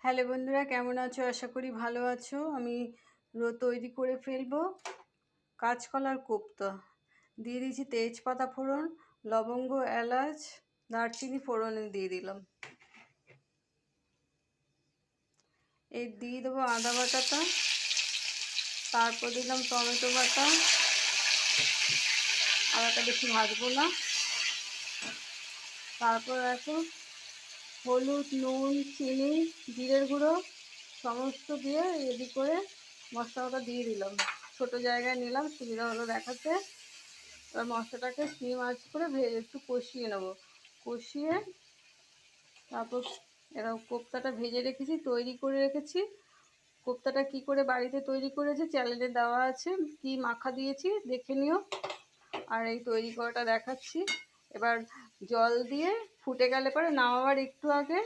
Hello বন্ধুরা, কেমন আছো? আশা করি ভালো আছো। আমি তৈরি করে ফেলবো কাঁচকলার কোপ্তা। দিয়ে দিয়েছি তেজপাতা ফোড়ন, লবঙ্গ, এলাচ, দারচিনি ফোড়নে দিয়ে দিলাম। এই দিয়ে দেবো আদা বাটাটা, তারপর দিলাম টমেটো বাটা। আদাটা বেশি ভাজবো না। তারপর এখন হলুদ, নুন, চিনি, জিরের গুঁড়ো সমস্ত দিয়ে রেডি করে মশলাটা দিয়ে দিলাম। ছোটো জায়গায় নিলাম, সুবিধা হলো দেখাতে। এবার মশলাটাকে সিম আঁচ করে একটু কষিয়ে নেব। কষিয়ে তারপর এরকম কোপ্তাটা ভেজে রেখেছি, তৈরি করে রেখেছি। কোপ্তাটা কি করে বাড়িতে তৈরি করেছি চ্যানেলে দেওয়া আছে, কি মাখা দিয়েছি দেখে নিও। আর এই তৈরি করাটা দেখাচ্ছি। এবার জল দিয়ে ফুটে গেলে পরে নামাবার একটু আগে